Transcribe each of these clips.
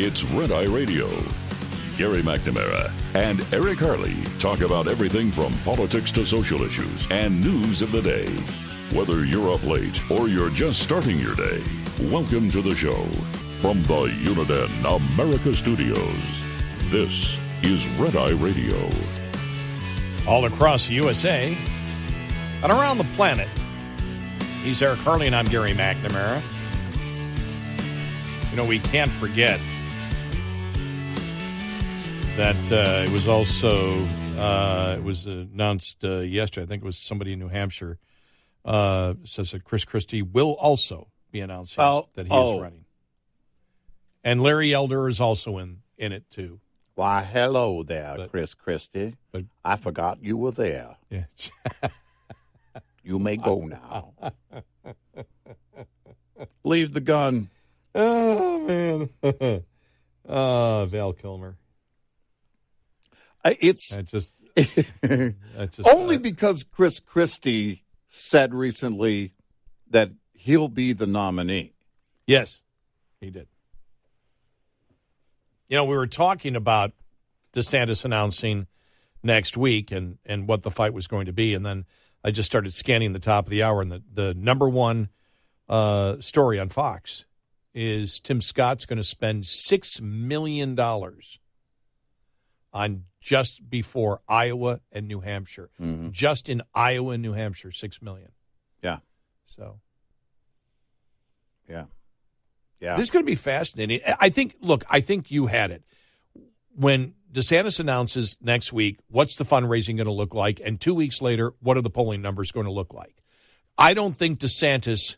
It's Red Eye Radio. Gary McNamara and Eric Harley talk about everything from politics to social issues and news of the day. Whether you're up late or you're just starting your day, welcome to the show. From the Uniden America Studios, this is Red Eye Radio. All across the USA and around the planet. He's Eric Harley and I'm Gary McNamara. You know, we can't forget that it was also, it was announced yesterday, I think it was somebody in New Hampshire, says that Chris Christie will also be announcing that he is running. And Larry Elder is also in it, too. Why, hello there, Chris Christie. I forgot you were there. Yeah. You may go now. Leave the gun. Oh, man. Val Kilmer. It's only because Chris Christie said recently that he'll be the nominee. Yes, he did. You know, we were talking about DeSantis announcing next week and what the fight was going to be, and then I just started scanning the top of the hour, and the number one story on Fox is Tim Scott's going to spend $6 million on just before Iowa and New Hampshire. Mm-hmm. Just in Iowa and New Hampshire, $6 million. Yeah. So. Yeah. This is going to be fascinating. I think you had it. When DeSantis announces next week, what's the fundraising going to look like? And 2 weeks later, what are the polling numbers going to look like? I don't think DeSantis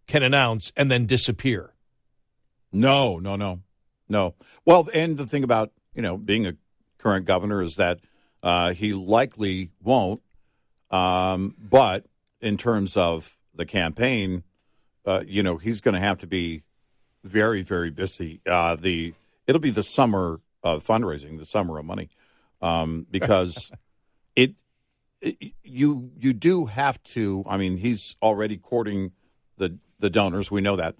can announce and then disappear. No. Well, and the thing about, being a current governor is that he likely won't. But in terms of the campaign, he's going to have to be very, very busy. It'll be the summer of fundraising, the summer of money, because you do have to. I mean, he's already courting the donors. We know that.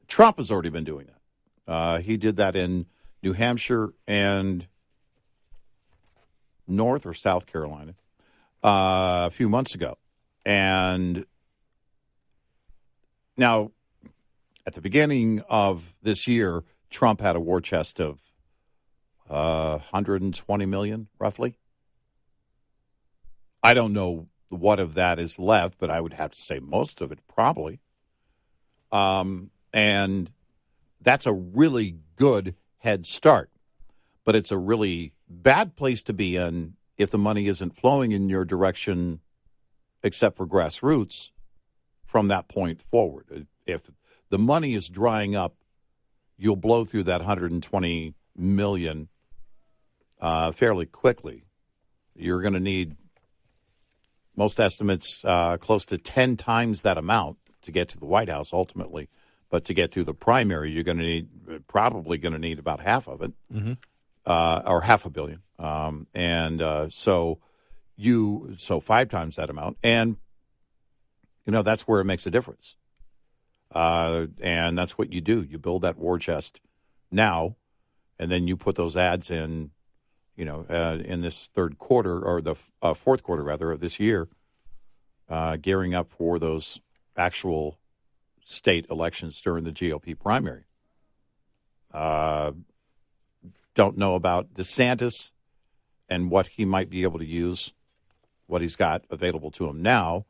Trump has already been doing that. He did that in New Hampshire and North or South Carolina a few months ago, and now. At the beginning of this year, Trump had a war chest of $120 million, roughly. I don't know what of that is left, but I would have to say most of it, probably. And that's a really good head start. But it's a really bad place to be in if the money isn't flowing in your direction, except for grassroots, from that point forward. If the money is drying up, you'll blow through that $120 million fairly quickly. You're going to need, most estimates, close to 10 times that amount to get to the White House ultimately. But to get to the primary, you're going to need, probably going to need about half of it, or $500 million. So 5 times that amount. And, that's where it makes a difference. And that's what you do. You build that war chest now, and then you put those ads in, in this third quarter or the fourth quarter, rather, of this year, gearing up for those actual state elections during the GOP primary. Don't know about DeSantis and what he might be able to use, what he's got available to him now,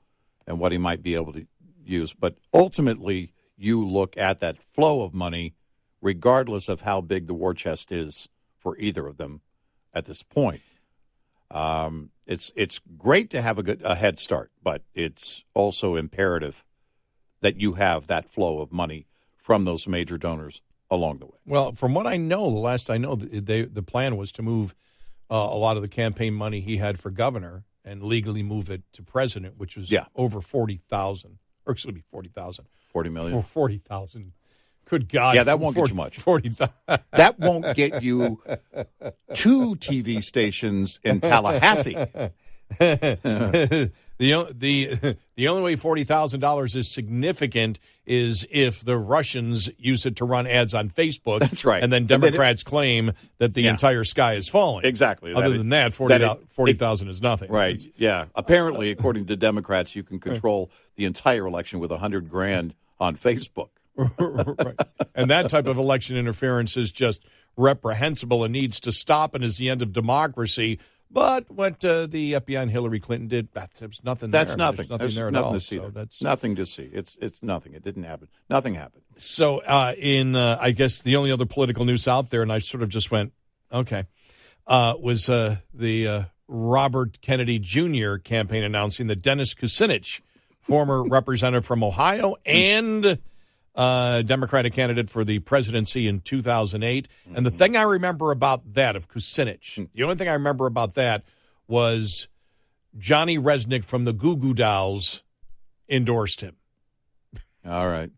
and what he might be able to use. But ultimately, you look at that flow of money, regardless of how big the war chest is for either of them at this point. It's great to have a head start, but it's also imperative that you have that flow of money from those major donors along the way. Well, from what I know, the last I know, the plan was to move a lot of the campaign money he had for governor and legally move it to president, which was over 40,000, or excuse me, 40,000. 40 million. 40,000. Good God. Yeah, that won't get you much. 40,000. That won't get you 2 TV stations in Tallahassee. The only way $40,000 is significant is if the Russians use it to run ads on Facebook. That's right. And then Democrats claim that the entire sky is falling. Exactly. Other than that, 40,000 is nothing. Right. Yeah. Apparently, according to Democrats, you can control the entire election with $100,000 on Facebook. Right. And that type of election interference is just reprehensible and needs to stop and is the end of democracy. But what the FBI and Hillary Clinton did, there's nothing there. That's nothing. There's nothing there at all. to see. So that's nothing to see. It's nothing. It didn't happen. Nothing happened. So I guess the only other political news out there, and I sort of just went, okay, was the Robert Kennedy Jr. campaign announcing that Dennis Kucinich, former representative from Ohio and Democratic candidate for the presidency in 2008. And the thing I remember about that of Kucinich, the only thing I remember about that was Johnny Resnick from the Goo Goo Dolls endorsed him. All right.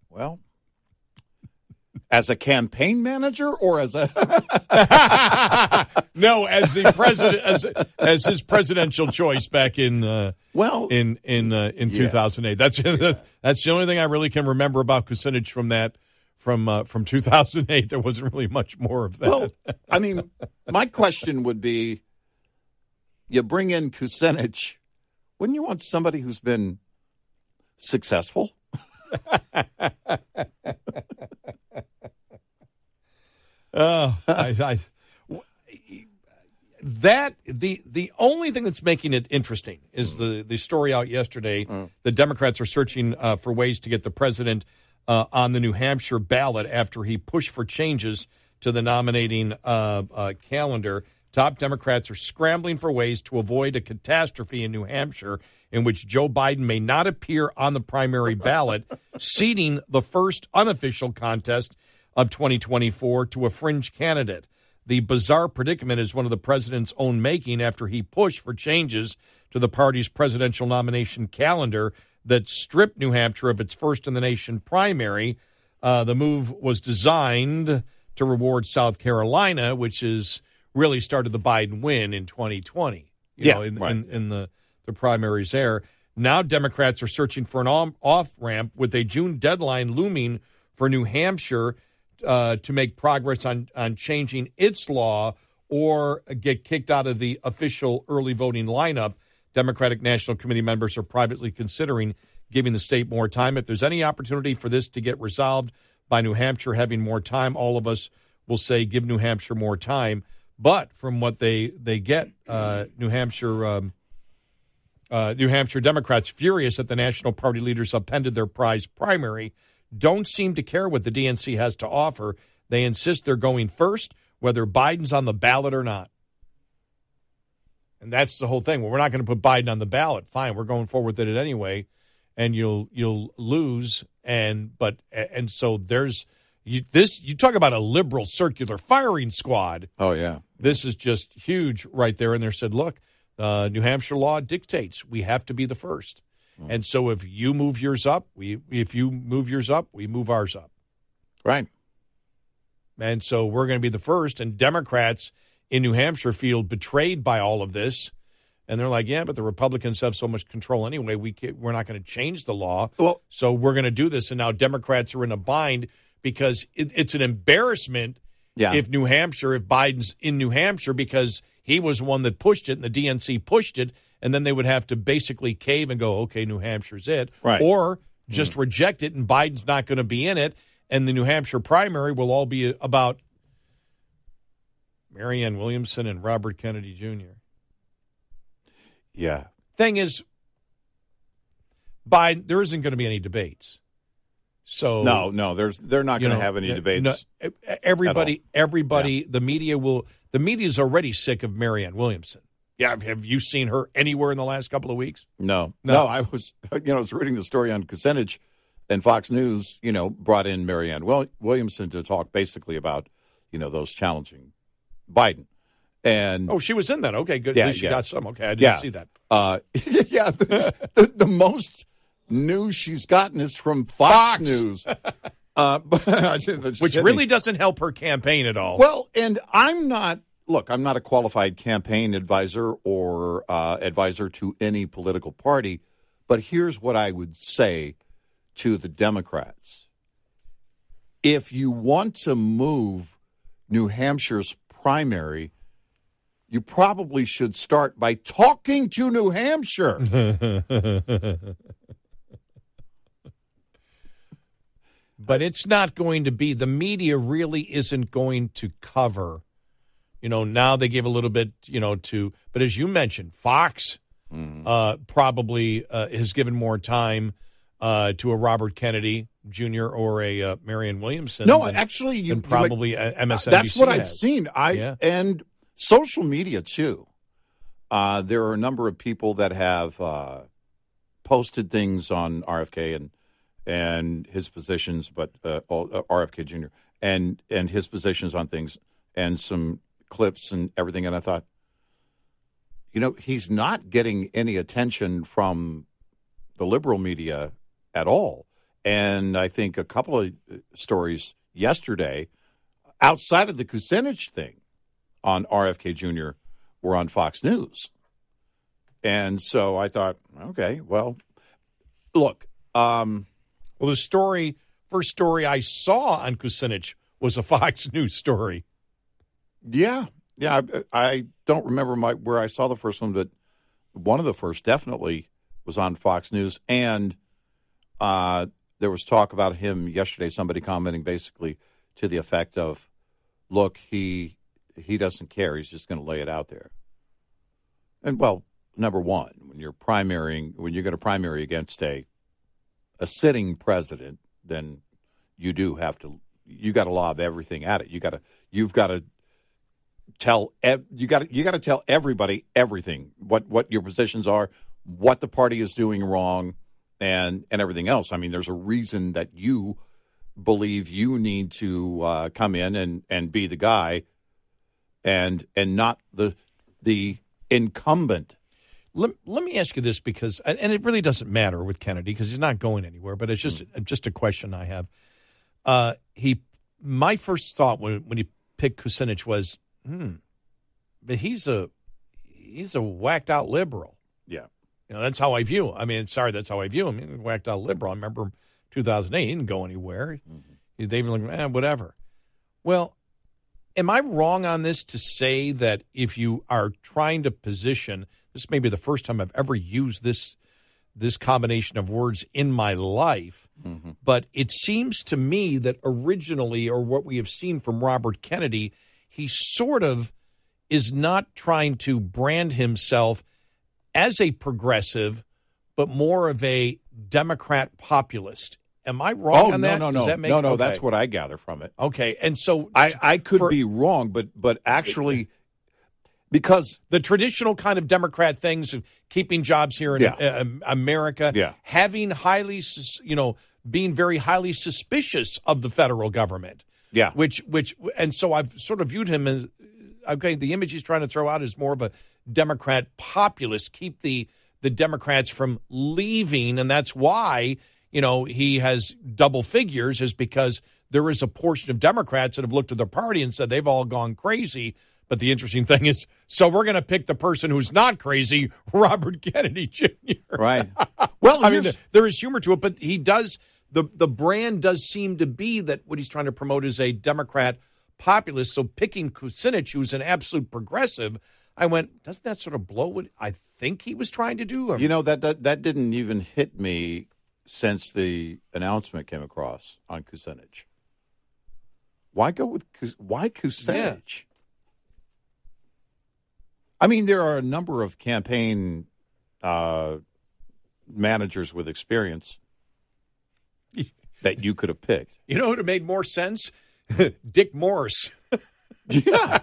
Well, as a campaign manager or as a no, as the president, as his presidential choice back in in 2008. That's the only thing I really can remember about Kucinich from 2008. There wasn't really much more of that. Well, I mean, my question would be, you bring in Kucinich, wouldn't you want somebody who's been successful? The only thing that's making it interesting is the story out yesterday. The Democrats are searching for ways to get the president on the New Hampshire ballot after he pushed for changes to the nominating calendar. Top Democrats are scrambling for ways to avoid a catastrophe in New Hampshire in which Joe Biden may not appear on the primary ballot, ceding the first unofficial contest of 2024 to a fringe candidate. The bizarre predicament is one of the president's own making after he pushed for changes to the party's presidential nomination calendar that stripped New Hampshire of its first-in-the-nation primary. The move was designed to reward South Carolina, which is really started the Biden win in 2020. In the primaries there. Now Democrats are searching for an off-ramp with a June deadline looming for New Hampshire to make progress on changing its law or get kicked out of the official early voting lineup. Democratic National Committee members are privately considering giving the state more time. If there's any opportunity for this to get resolved by New Hampshire having more time, all of us will say give New Hampshire more time. But from what they get, New Hampshire Democrats, furious that the national party leaders upended their prize primary, don't seem to care what the DNC has to offer. They insist they're going first, whether Biden's on the ballot or not. And that's the whole thing. Well, we're not going to put Biden on the ballot. Fine, we're going forward with it anyway, and you'll lose. So there's you talk about a liberal circular firing squad. Oh yeah, this is just huge right there. And they said, look, New Hampshire law dictates we have to be the first. And so if you move yours up, we move ours up. Right. And so we're going to be the first. And Democrats in New Hampshire feel betrayed by all of this. And they're like, yeah, but the Republicans have so much control anyway. We're not going to change the law. Well, so we're going to do this. And now Democrats are in a bind because it's an embarrassment if Biden's in New Hampshire because he was one that pushed it and the DNC pushed it. And then they would have to basically cave and go, okay, New Hampshire's it. Right. Or just reject it and Biden's not going to be in it. And the New Hampshire primary will all be about Marianne Williamson and Robert Kennedy Jr. Yeah. Thing is, there isn't going to be any debates. So no, they're not going to have any debates. No, everybody, the media's already sick of Marianne Williamson. Yeah, have you seen her anywhere in the last couple of weeks? No. I was reading the story on Kucinich, and Fox News, brought in Marianne Williamson to talk basically about, those challenging Biden. And she was in that. Okay, good. Yeah, At least she got some. Okay, I didn't see that. The most news she's gotten is from Fox News. Which really doesn't help her campaign at all. Well, and I'm not look, I'm not a qualified campaign advisor or advisor to any political party, but here's what I would say to the Democrats. If you want to move New Hampshire's primary, you probably should start by talking to New Hampshire. But it's not going to be, the media really isn't going to cover, now they gave a little bit, but as you mentioned, Fox probably has given more time to a Robert Kennedy Jr. or a Marianne Williamson. No, actually, you probably MSNBC. That's what I've has. seen. And social media too. There are a number of people that have posted things on RFK and his positions, but RFK Jr. and his positions on things, and some clips and everything. And I thought, he's not getting any attention from the liberal media at all. And I think a couple of stories yesterday, outside of the Kucinich thing on RFK Jr., were on Fox News. And so I thought, okay, well, look. Well, the first story I saw on Kucinich was a Fox News story. Yeah. I don't remember where I saw the first one, but one of the first definitely was on Fox News. And there was talk about him yesterday, somebody commenting basically to the effect of, look, he doesn't care. He's just going to lay it out there. And, well, number one, when you're going to primary against a sitting president, then you got to lob everything at it. You've got to tell everybody everything, what your positions are, what the party is doing wrong, and everything else. I mean, there's a reason that you believe you need to come in and be the guy, and not the incumbent. Let me ask you this, because, and it really doesn't matter with Kennedy because he's not going anywhere, but it's just a question I have. My first thought when he picked Kucinich was, but he's a whacked out liberal. Yeah. That's how I view him. I mean, that's how I view him. He's a whacked out liberal. I remember him 2008. He didn't go anywhere. Mm-hmm. They even like, whatever. Well, am I wrong on this to say that if you are trying to position, this may be the first time I've ever used this combination of words in my life, but it seems to me that originally, or what we have seen from Robert Kennedy, he sort of is not trying to brand himself as a progressive, but more of a Democrat populist. Am I wrong on that? No. Does that make, okay. That's what I gather from it. Okay, and so I could be wrong, but actually, because the traditional kind of Democrat things of keeping jobs here in America, having being very highly suspicious of the federal government. Yeah. And so I've sort of viewed him as, okay, the image he's trying to throw out is more of a Democrat populist, keep the Democrats from leaving, and that's why, he has double figures, is because there is a portion of Democrats that have looked at the party and said they've all gone crazy. But the interesting thing is, so we're going to pick the person who's not crazy, Robert Kennedy Jr. Right. Well, I mean, there is humor to it, but he does, the brand does seem to be that what he's trying to promote is a Democrat populist. So picking Kucinich, who's an absolute progressive, I went, doesn't that sort of blow what I think he was trying to do? That didn't even hit me since the announcement came across on Kucinich. Why Kucinich? Yeah. I mean, there are a number of campaign managers with experience that you could have picked. You know who would have made more sense? Dick Morris. Yeah.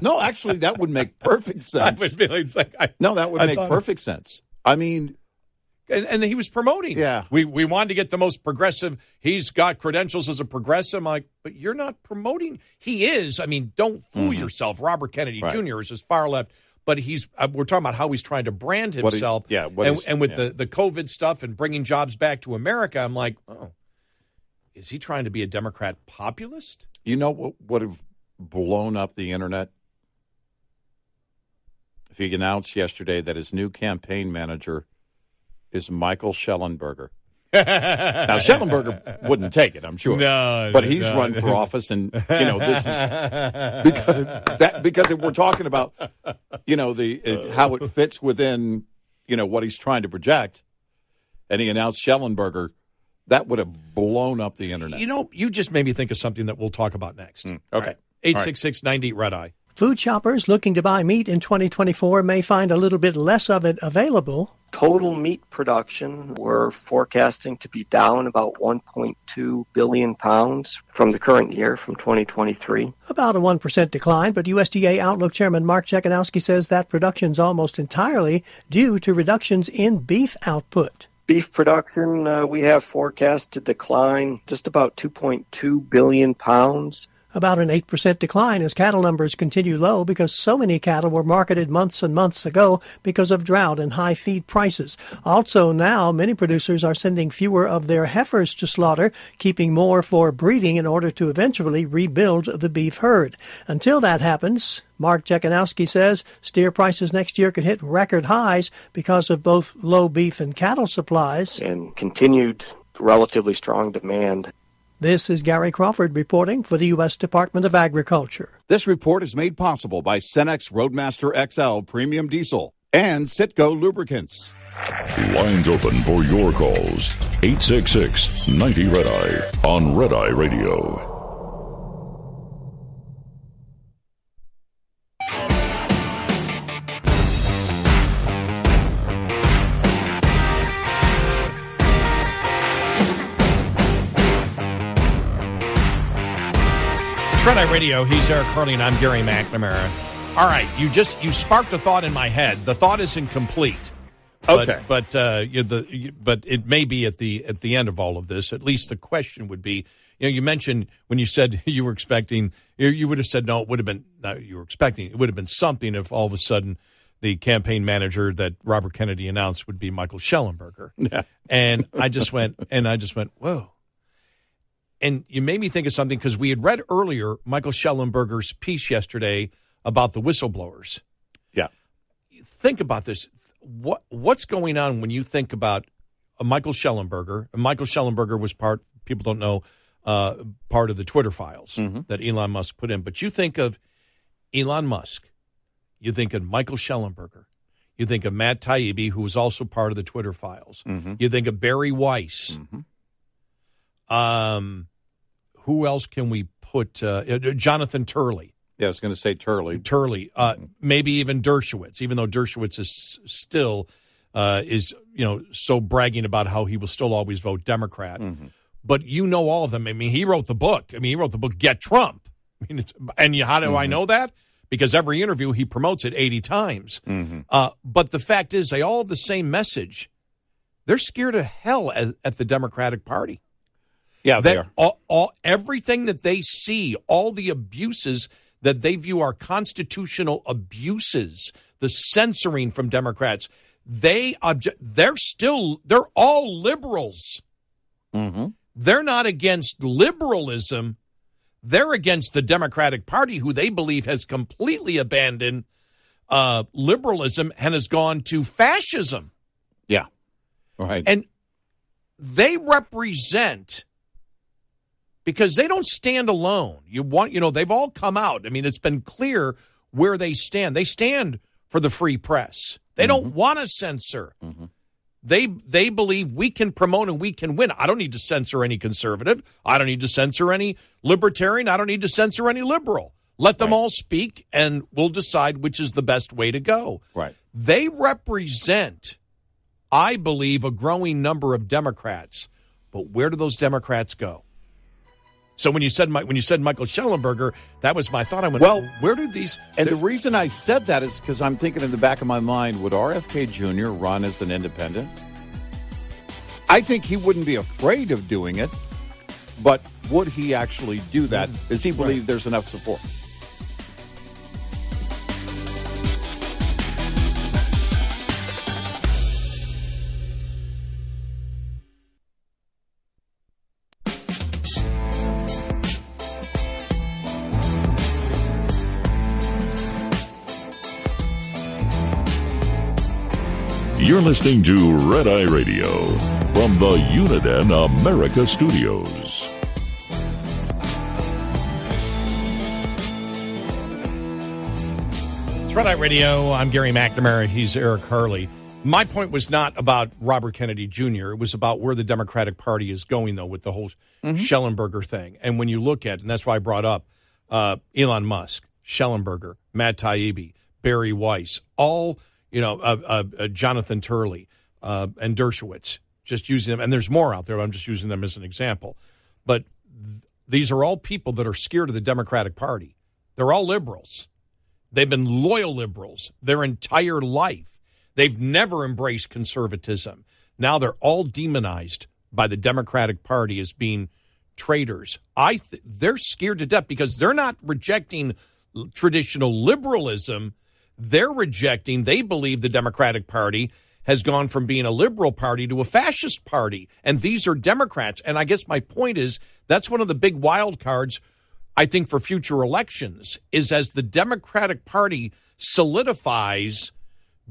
No, actually, that would make perfect sense. That would make perfect sense. I mean, and he was promoting. Yeah. We wanted to get the most progressive. He's got credentials as a progressive. I'm like, but you're not promoting. He is. I mean, don't fool yourself. Robert Kennedy Jr. is as far left, but we're talking about how he's trying to brand himself. And with the COVID stuff and bringing jobs back to America, I'm like, oh, is he trying to be a Democrat populist? You know what would have blown up the internet if he announced yesterday that his new campaign manager is Michael Schellenberger. Now, Schellenberger wouldn't take it, I'm sure. No, but he's run for office, and this is because if we're talking about how it fits within what he's trying to project, and he announced Schellenberger, that would have blown up the internet. You just made me think of something that we'll talk about next. Okay, 866-98-RED-I. Food shoppers looking to buy meat in 2024 may find a little bit less of it available. Total meat production, we're forecasting to be down about 1.2 billion pounds from the current year, from 2023. About a 1% decline, but USDA Outlook Chairman Mark Chekhanowski says that production's almost entirely due to reductions in beef output. Beef production, we have forecast to decline just about 2.2 billion pounds. About an 8% decline as cattle numbers continue low because so many cattle were marketed months and months ago because of drought and high feed prices. Also now, many producers are sending fewer of their heifers to slaughter, keeping more for breeding in order to eventually rebuild the beef herd. Until that happens, Mark Chekhanowski says steer prices next year could hit record highs because of both low beef and cattle supplies and continued relatively strong demand. This is Gary Crawford reporting for the U.S. Department of Agriculture. This report is made possible by Cenex Roadmaster XL Premium Diesel and Citgo Lubricants. Lines open for your calls. 866-90-RED-I on Red Eye Radio. Red Eye Radio, he's Eric Hurley, and I'm Gary McNamara. All right, you sparked a thought in my head. The thought isn't complete. Okay. But it may be at the end of all of this. At least the question would be, you mentioned when you said you were expecting, you would have said no, it would have been, no, you were expecting, it would have been something if all of a sudden the campaign manager that Robert Kennedy announced would be Michael Schellenberger. Yeah. And I just went, whoa. And you made me think of something because we had read earlier Michael Schellenberger's piece yesterday about the whistleblowers. Yeah. Think about this. What's going on when you think about Michael Schellenberger? Michael Schellenberger was people don't know, part of the Twitter files that Elon Musk put in. But you think of Elon Musk. You think of Michael Schellenberger. You think of Matt Taibbi, who was also part of the Twitter files. You think of Barry Weiss. Who else can we put? Jonathan Turley. Yeah, I was going to say Turley. Maybe even Dershowitz, even though Dershowitz is still so bragging about how he will still always vote Democrat. But all of them. I mean, he wrote the book. Get Trump. I mean, how do I know that? Because every interview he promotes it 80 times. But the fact is, they all have the same message. They're scared of hell at the Democratic Party. Yeah, they are. Everything that they see, all the abuses that they view are constitutional abuses, the censoring from Democrats, they're all liberals. They're not against liberalism. They're against the Democratic Party, who they believe has completely abandoned liberalism and has gone to fascism. Yeah, right. And they represent... because they don't stand alone. They've all come out. I mean, it's been clear where they stand. They stand for the free press. They don't want to censor. They believe we can promote and we can win. I don't need to censor any conservative. I don't need to censor any libertarian. I don't need to censor any liberal. Let them all speak, and we'll decide which is the best way to go. Right. They represent, I believe, a growing number of Democrats. But where do those Democrats go? So when you said Michael Schellenberger, that was my thought. I went, well, where do these... And the reason I said that is because I'm thinking in the back of my mind, would RFK Jr. run as an independent? I think he wouldn't be afraid of doing it, but would he actually do that? Does he believe there's enough support? You're listening to Red Eye Radio from the Uniden America Studios. It's Red Eye Radio. I'm Gary McNamara. He's Eric Harley. My point was not about Robert Kennedy Jr. It was about where the Democratic Party is going, though, with the whole Schellenberger thing. And when you look at, and that's why I brought up Elon Musk, Schellenberger, Matt Taibbi, Barry Weiss, all, Jonathan Turley and Dershowitz, just using them. And there's more out there. I'm just using them as an example. But these are all people that are scared of the Democratic Party. They're all liberals. They've been loyal liberals their entire life. They've never embraced conservatism. Now they're all demonized by the Democratic Party as being traitors. They're scared to death because they're not rejecting traditional liberalism. They believe the Democratic Party has gone from being a liberal party to a fascist party. And these are Democrats. And I guess my point is that's one of the big wild cards, I think, for future elections, is as the Democratic Party solidifies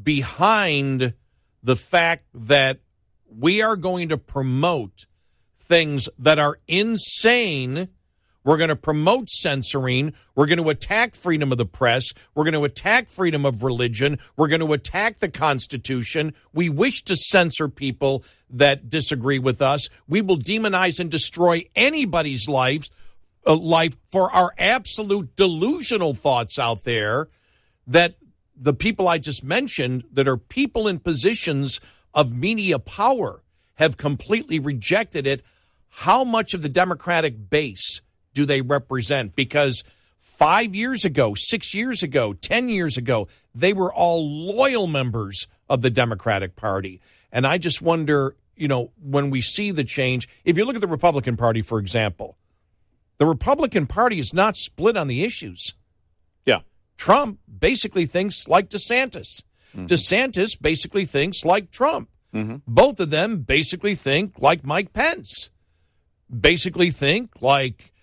behind the fact that we are going to promote things that are insane. We're going to promote censoring. We're going to attack freedom of the press. We're going to attack freedom of religion. We're going to attack the Constitution. We wish to censor people that disagree with us. We will demonize and destroy anybody's life for our absolute delusional thoughts out there that the people I just mentioned that are people in positions of media power have completely rejected it. How much of the Democratic base do they represent? Because 5 years ago, 6 years ago, 10 years ago, they were all loyal members of the Democratic Party. And I just wonder, when we see the change, if you look at the Republican Party, for example, the Republican Party is not split on the issues. Yeah. Trump basically thinks like DeSantis. Mm-hmm. DeSantis basically thinks like Trump. Mm-hmm. Both of them basically think like Mike Pence. Basically think like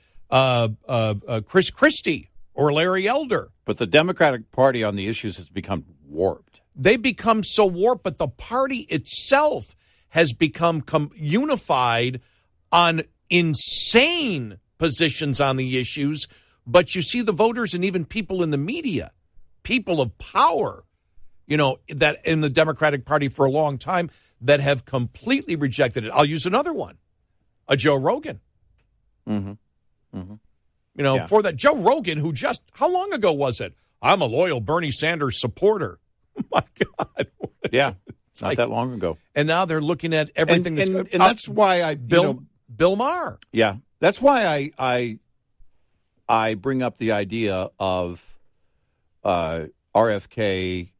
Chris Christie or Larry Elder. But the Democratic Party on the issues has become warped. They become so warped, but the party itself has become unified on insane positions on the issues. But you see the voters and even people in the media, people of power, that in the Democratic Party for a long time that have completely rejected it. I'll use another one, a Joe Rogan. Mm-hmm. Mm-hmm. For that Joe Rogan, who just, how long ago was it? I'm a loyal Bernie Sanders supporter. Oh my God. Yeah, it's not that long ago. And now they're looking at everything and that's why Bill Maher. Yeah, that's why I bring up the idea of RFK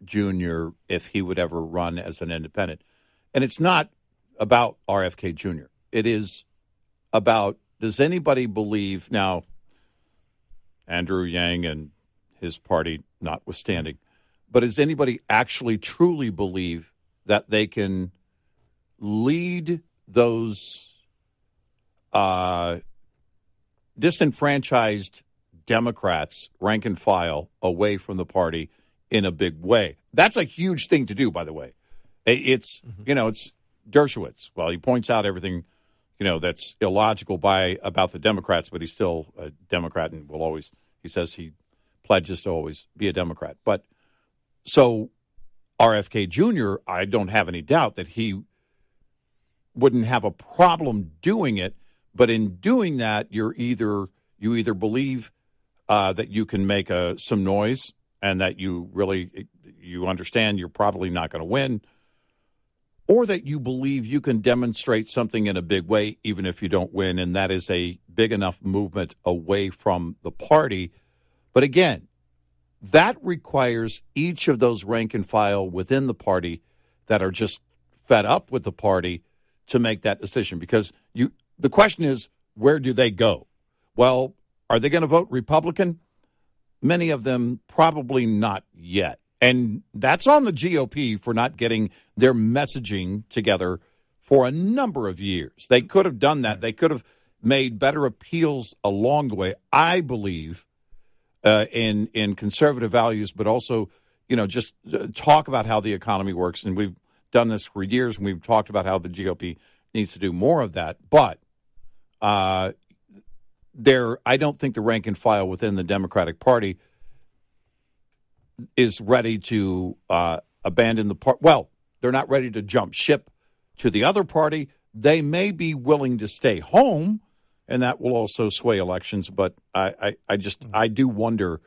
Jr. if he would ever run as an independent. And it's not about RFK Jr. It is about, does anybody believe, now, Andrew Yang and his party notwithstanding, but does anybody actually truly believe that they can lead those disenfranchised Democrats, rank and file, away from the party in a big way? That's a huge thing to do, by the way. It's, it's Dershowitz. Well, he points out everything, that's illogical about the Democrats, but he's still a Democrat and he says he pledges to always be a Democrat. But so RFK Jr., I don't have any doubt that he wouldn't have a problem doing it. But in doing that, you either believe that you can make some noise and that you understand you're probably not going to win, or that you believe you can demonstrate something in a big way even if you don't win, and that is a big enough movement away from the party. But again, that requires each of those rank and file within the party that are just fed up with the party to make that decision, because the question is, where do they go? Well, are they going to vote Republican? Many of them probably not yet. And that's on the GOP for not getting their messaging together for a number of years. They could have done that. They could have made better appeals along the way. I believe in conservative values, but also just talk about how the economy works. And we've done this for years, and we've talked about how the GOP needs to do more of that. But I don't think the rank and file within the Democratic Party is ready to abandon the party. Well, they're not ready to jump ship to the other party. They may be willing to stay home, and that will also sway elections. But I do wonder,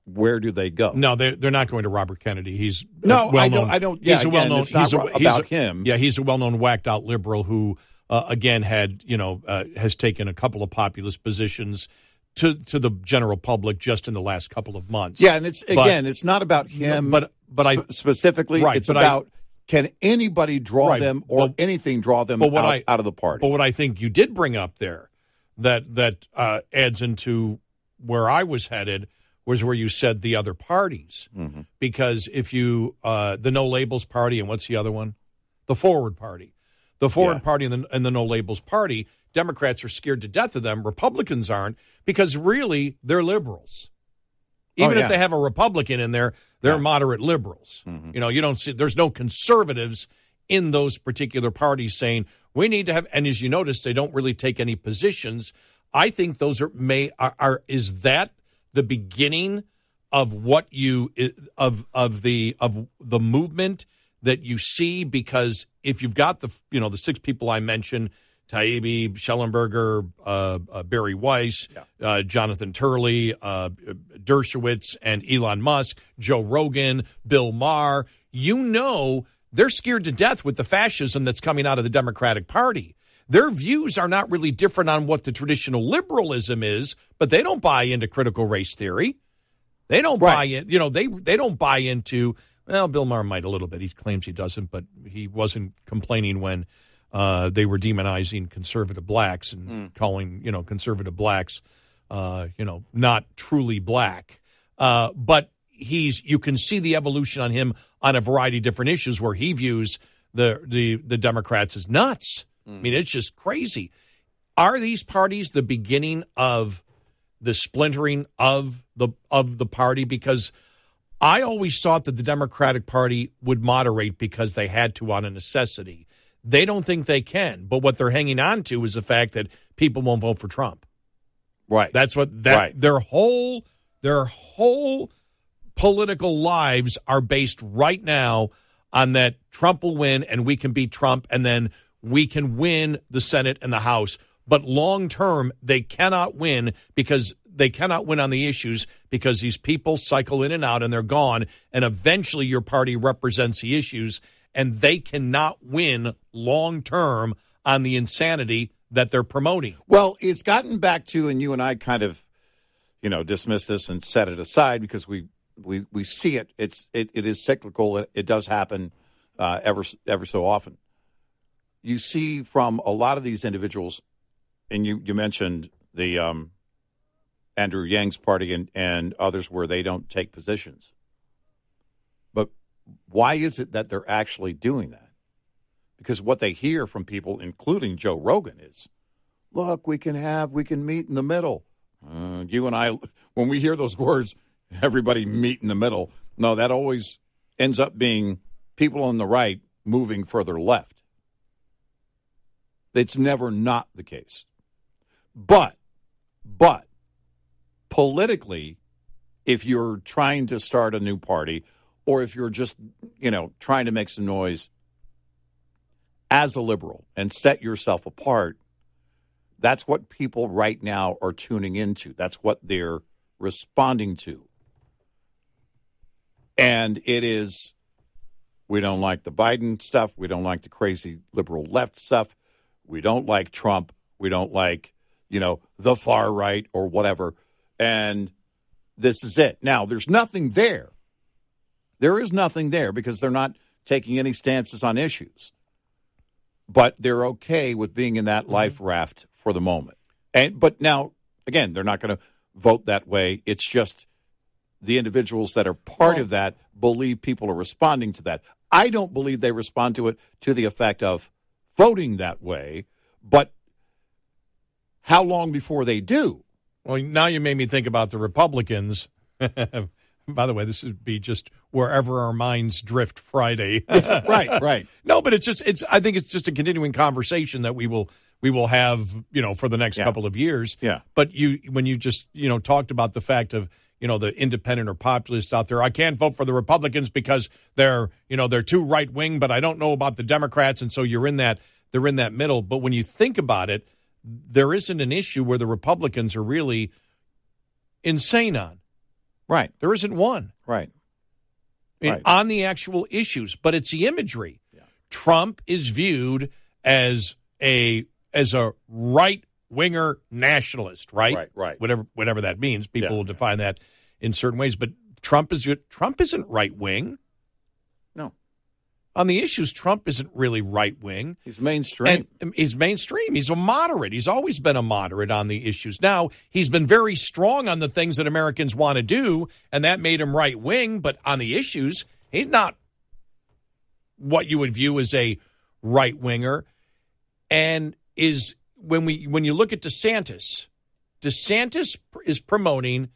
where do they go? No, they're not going to Robert Kennedy. He's no, well-known. I don't. He's a well-known. About him. Yeah, he's a well-known whacked-out liberal who, again, has taken a couple of populist positions to the general public just in the last couple of months. Yeah, and it's not about him, specifically. Right, it's about can anybody draw them or anything draw them out of the party. But what I think you did bring up there that adds into where I was headed was where you said the other parties. Mm-hmm. Because if you the No Labels Party, and what's the other one? The Forward Party. The Forward Party and the No Labels Party, Democrats are scared to death of them. Republicans aren't, because really they're liberals. Even if they have a Republican in there, they're moderate liberals. Mm-hmm. You don't see, there's no conservatives in those particular parties saying we need to have, and as you notice, they don't really take any positions. I think those is that the beginning of what of the movement that you see? Because if you've got the six people I mentioned, Taibbi, Schellenberger, Barry Weiss, Jonathan Turley, Dershowitz, and Elon Musk, Joe Rogan, Bill Maher, they're scared to death with the fascism that's coming out of the Democratic Party. Their views are not really different on what the traditional liberalism is, but they don't buy into critical race theory. They don't buy in. They don't buy into. Well, Bill Maher might a little bit. He claims he doesn't, but he wasn't complaining when they were demonizing conservative blacks and calling conservative blacks not truly black. But you can see the evolution on him on a variety of different issues where he views the Democrats as nuts. I mean, it's just crazy. Are these parties the beginning of the splintering of the party? Because I always thought that the Democratic Party would moderate because they had to on a necessity. They don't think they can, but what they're hanging on to is the fact that people won't vote for Trump. Right. That's what their whole political lives are based right now on that Trump will win and we can beat Trump and then we can win the Senate and the House. But long term, they cannot win because they cannot win on the issues because these people cycle in and out and they're gone. And eventually your party represents the issues and they cannot win long term on the insanity that they're promoting. Well, it's gotten back to, and you and I kind of, dismiss this and set it aside because we see it. It is cyclical. It does happen ever so often. You see from a lot of these individuals, and you mentioned the Andrew Yang's party and others where they don't take positions. But why is it that they're actually doing that? Because what they hear from people, including Joe Rogan, is, look, we can meet in the middle. You and I, when we hear those words, everybody meet in the middle. No, that always ends up being people on the right moving further left. It's never not the case. But politically, if you're trying to start a new party or if you're just, trying to make some noise as a liberal and set yourself apart, that's what people right now are tuning into. That's what they're responding to. And it is, we don't like the Biden stuff. We don't like the crazy liberal left stuff. We don't like Trump. We don't like, the far right or whatever. And this is it. Now, there's nothing there. There is nothing there because they're not taking any stances on issues. But they're okay with being in that life raft for the moment. But now, again, they're not going to vote that way. It's just the individuals that are part of that believe people are responding to that. I don't believe they respond to it to the effect of voting that way, but how long before they do? Well, now you made me think about the Republicans By the way, this would be just wherever our minds drift Friday. Right. No, but I think it's just a continuing conversation that we will have, for the next couple of years. Yeah. But when you just, talked about the fact of, the independent or populists out there, I can't vote for the Republicans because they're too right wing, but I don't know about the Democrats. And so they're in that middle. But when you think about it, there isn't an issue where the Republicans are really insane on. Right. There isn't one. Right. On the actual issues, but it's the imagery. Yeah. Trump is viewed as a right-winger nationalist, right? Right. Whatever that means. People will define that in certain ways, but Trump isn't right-wing. No. On the issues, Trump isn't really right-wing. He's mainstream. And he's mainstream. He's a moderate. He's always been a moderate on the issues. Now, he's been very strong on the things that Americans want to do, and that made him right-wing, but on the issues, he's not what you would view as a right-winger. And when you look at DeSantis is promoting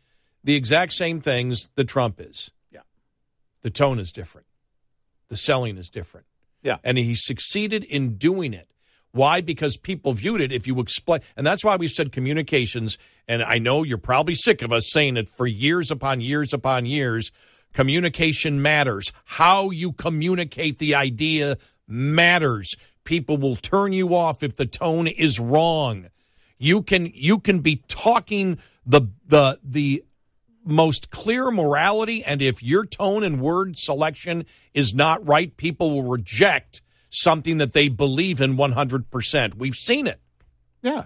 the exact same things that Trump is. Yeah. The tone is different. The selling is different. Yeah. And he succeeded in doing it. Why? Because people viewed it, if you explain, and that's why we said communications, and I know you're probably sick of us saying it for years upon years upon years, communication matters. How you communicate the idea matters. People will turn you off if the tone is wrong. You can be talking the most clear morality, and if your tone and word selection is not right, people will reject something that they believe in 100%. We've seen it. Yeah.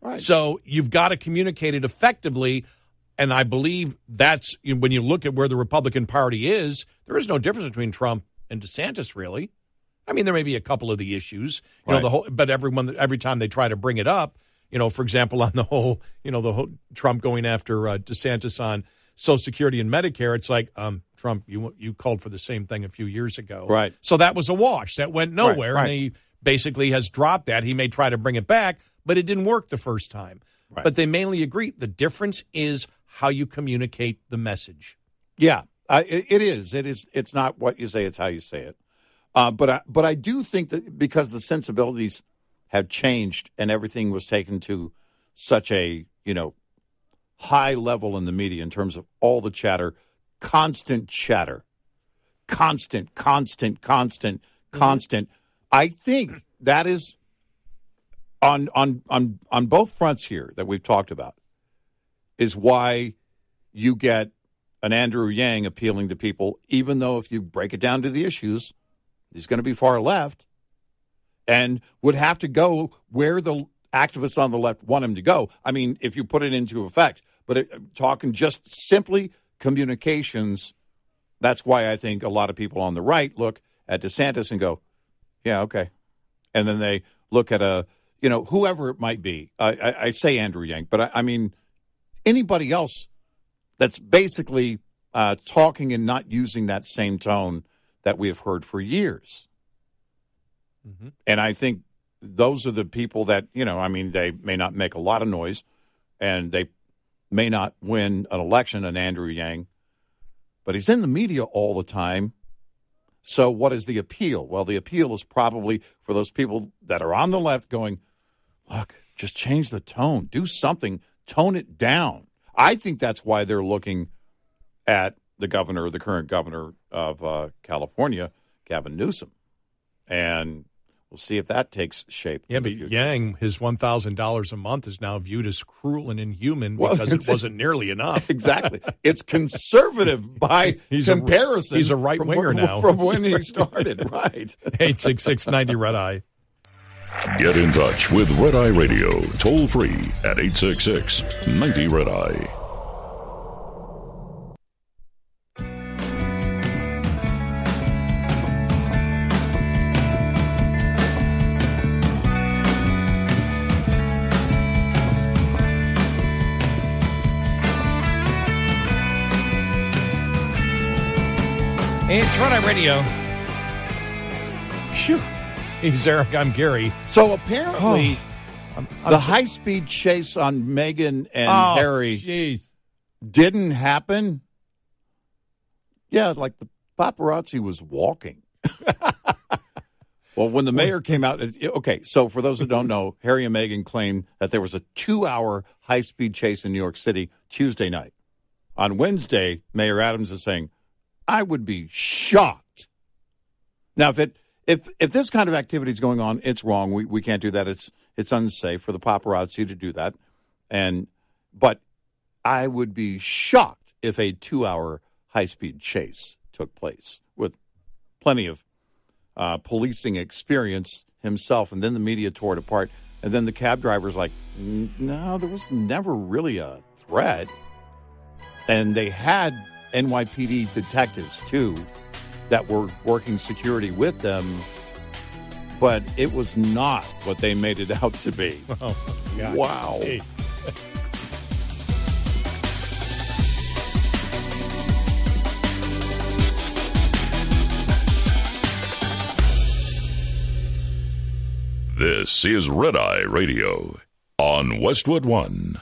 Right. So you've got to communicate it effectively, and I believe that's, when you look at where the Republican Party is, there is no difference between Trump and DeSantis, really. I mean, there may be a couple of the issues, but every time they try to bring it up, for example, on the whole Trump going after DeSantis on Social Security and Medicare, it's like, Trump, you called for the same thing a few years ago. Right. So that was a wash. That went nowhere, right. And he basically has dropped that. He may try to bring it back, but it didn't work the first time. Right. But they mainly agree. The difference is how you communicate the message. Yeah, it is. It's not what you say, it's how you say it. But I do think that because the sensibilities have changed and everything was taken to such a, high level in the media in terms of all the chatter, constant chatter, constant. I think that is on both fronts here that we've talked about is why you get an Andrew Yang appealing to people, even though if you break it down to the issues, he's going to be far left and would have to go where the activists on the left want him to go. I mean, if you put it into effect, but talking just simply communications, that's why I think a lot of people on the right look at DeSantis and go, yeah, okay. And then they look at whoever it might be. I say Andrew Yang, but I mean anybody else that's basically talking and not using that same tone that we have heard for years. Mm-hmm. And I think those are the people that, they may not make a lot of noise and they may not win an election, an Andrew Yang, but he's in the media all the time. So what is the appeal? Well, the appeal is probably for those people that are on the left going, look, just change the tone, do something, tone it down. I think that's why they're looking at the current governor of California, Gavin Newsom. And we'll see if that takes shape. Yeah, but Yang, his $1,000 a month is now viewed as cruel and inhuman because it wasn't nearly enough. Exactly. It's conservative by comparison. He's a right-winger now. From when he started, right. 866-90-RED-EYE. Get in touch with Red Eye Radio, toll free at 866-90-RED-EYE. It's Red Eye Radio. Phew. He's Eric. I'm Gary. So apparently, the high-speed chase on Meghan and Harry didn't happen, Yeah, like the paparazzi was walking. Well, when the mayor came out, okay, so for those who don't know, Harry and Meghan claimed that there was a 2-hour high-speed chase in New York City Tuesday night. On Wednesday, Mayor Adams is saying, I would be shocked. Now, if this kind of activity is going on, it's wrong. We can't do that. It's unsafe for the paparazzi to do that. But I would be shocked if a 2-hour high-speed chase took place with plenty of policing experience himself, and then the media tore it apart, and then the cab driver's like, no, there was never really a threat. And they had NYPD detectives, too, that were working security with them, but it was not what they made it out to be. Oh, my God. Wow. Hey. This is Red Eye Radio on Westwood One.